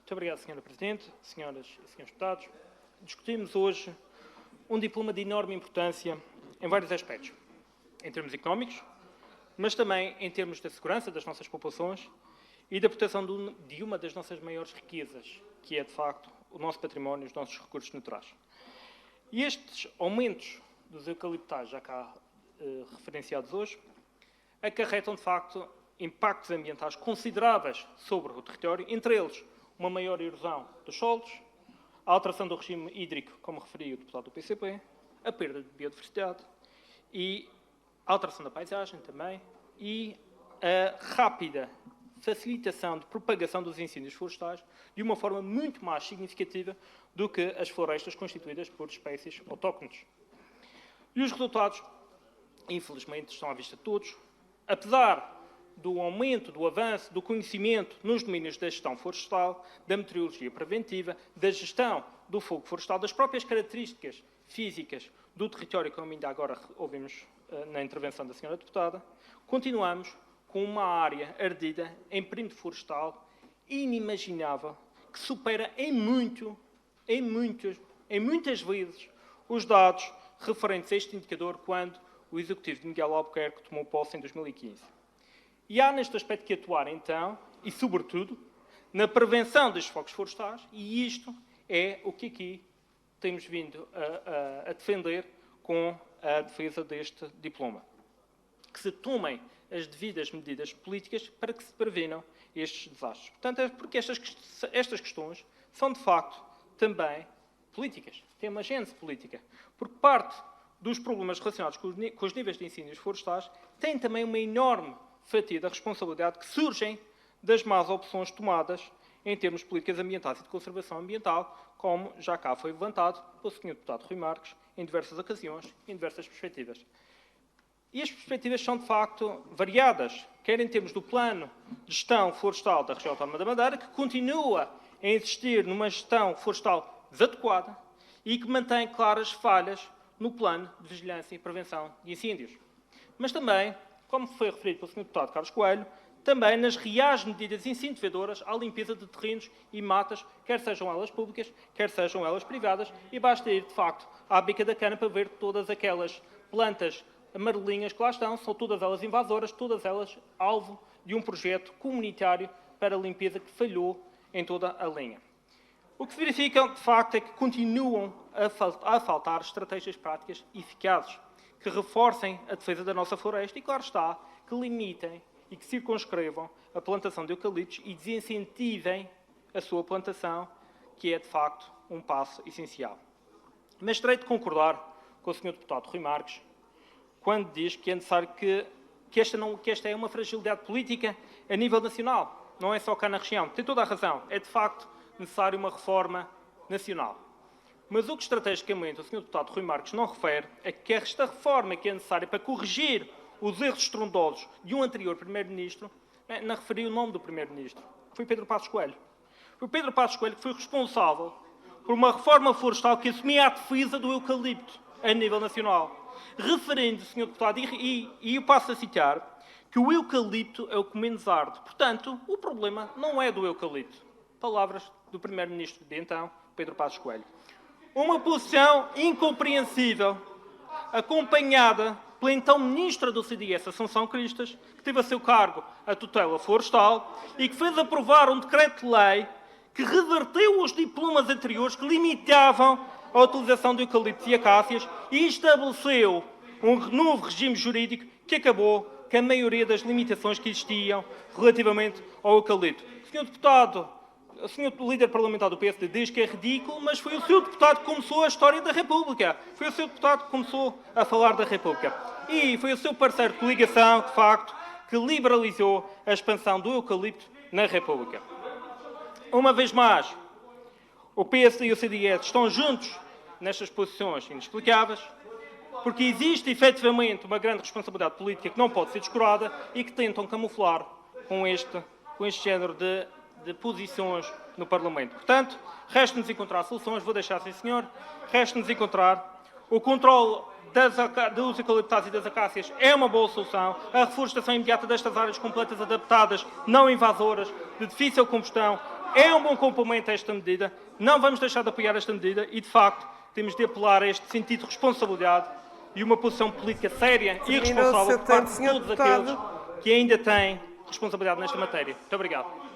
Muito obrigado, Sra. Presidente, senhoras e senhores deputados. Discutimos hoje um diploma de enorme importância em vários aspectos, em termos económicos, mas também em termos da segurança das nossas populações e da proteção de uma das nossas maiores riquezas, que é, de facto, o nosso património e os nossos recursos naturais. E estes aumentos dos eucaliptais, já cá referenciados hoje, acarretam, de facto, impactos ambientais consideráveis sobre o território, entre eles uma maior erosão dos solos, a alteração do regime hídrico, como referiu o deputado do PCP, a perda de biodiversidade e a alteração da paisagem também e a rápida facilitação de propagação dos incêndios florestais de uma forma muito mais significativa do que as florestas constituídas por espécies autóctones. E os resultados, infelizmente, estão à vista de todos. Apesar do aumento, do avanço, do conhecimento nos domínios da gestão florestal, da meteorologia preventiva, da gestão do fogo florestal, das próprias características físicas do território, como ainda agora ouvimos na intervenção da senhora deputada, continuamos com uma área ardida em perímetro florestal inimaginável, que supera em muitas vezes os dados referentes a este indicador quando o executivo de Miguel Albuquerque tomou posse em 2015. E há neste aspecto que atuar, então, e sobretudo, na prevenção dos focos florestais, e isto é o que aqui temos vindo a defender com a defesa deste diploma. Que se tomem as devidas medidas políticas para que se prevenam estes desastres. Portanto, é porque estas questões são, de facto, também políticas, têm uma gênese política, porque parte dos problemas relacionados com os níveis de incêndios florestais tem também uma enorme fatia da responsabilidade que surgem das más opções tomadas em termos de políticas ambientais e de conservação ambiental, como já cá foi levantado pelo Sr. Deputado Rui Marques em diversas ocasiões, em diversas perspectivas. E as perspectivas são, de facto, variadas, quer em termos do plano de gestão florestal da região autónoma da Madeira, que continua a insistir numa gestão florestal desadequada e que mantém claras falhas no plano de vigilância e prevenção de incêndios. Mas também, como foi referido pelo Sr. Deputado Carlos Coelho, também nas reais medidas incentivadoras à limpeza de terrenos e matas, quer sejam elas públicas, quer sejam elas privadas, e basta ir, de facto, à bica da cana para ver todas aquelas plantas amarelinhas que lá estão, são todas elas invasoras, todas elas alvo de um projeto comunitário para a limpeza que falhou em toda a linha. O que se verifica, de facto, é que continuam a faltar estratégias práticas eficazes que reforcem a defesa da nossa floresta e, claro está, que limitem e que circunscrevam a plantação de eucaliptos e desincentivem a sua plantação, que é, de facto, um passo essencial. Mas terei de concordar com o Sr. Deputado Rui Marques quando diz que é necessário que esta é uma fragilidade política a nível nacional, não é só cá na região. Tem toda a razão, é, de facto, necessário uma reforma nacional. Mas o que estrategicamente o Sr. Deputado Rui Marques não refere é que esta reforma que é necessária para corrigir os erros estrondosos de um anterior Primeiro-Ministro, não referiu o nome do Primeiro-Ministro, foi Pedro Passos Coelho. Foi Pedro Passos Coelho que foi responsável por uma reforma florestal que assumia a defesa do eucalipto a nível nacional, referindo, Sr. Deputado, e eu passo a citar, que o eucalipto é o que menos arde. Portanto, o problema não é do eucalipto. Palavras do Primeiro-Ministro de então, Pedro Passos Coelho. Uma posição incompreensível, acompanhada pela então Ministra do CDS, Assunção Cristas, que teve a seu cargo a tutela florestal e que fez aprovar um decreto-lei que reverteu os diplomas anteriores que limitavam a utilização de eucaliptos e acácias e estabeleceu um novo regime jurídico que acabou com a maioria das limitações que existiam relativamente ao eucalipto. Sr. Deputado, o Sr. Líder Parlamentar do PSD diz que é ridículo, mas foi o Sr. Deputado que começou a história da República. Foi o Sr. Deputado que começou a falar da República. E foi o seu parceiro de coligação, de facto, que liberalizou a expansão do eucalipto na República. Uma vez mais, o PSD e o CDS estão juntos nestas posições inexplicáveis, porque existe efetivamente uma grande responsabilidade política que não pode ser descurada e que tentam camuflar com este género de posições no Parlamento. Portanto, resta-nos encontrar soluções, vou deixar sim senhor, resta-nos encontrar o controle dos eucaliptáceos e das acácias é uma boa solução, a reflorestação imediata destas áreas completas adaptadas, não invasoras, de difícil combustão, é um bom complemento a esta medida. Não vamos deixar de apoiar esta medida e, de facto, temos de apelar a este sentido de responsabilidade e uma posição política séria e responsável por parte de todos aqueles que ainda têm responsabilidade nesta matéria. Muito obrigado.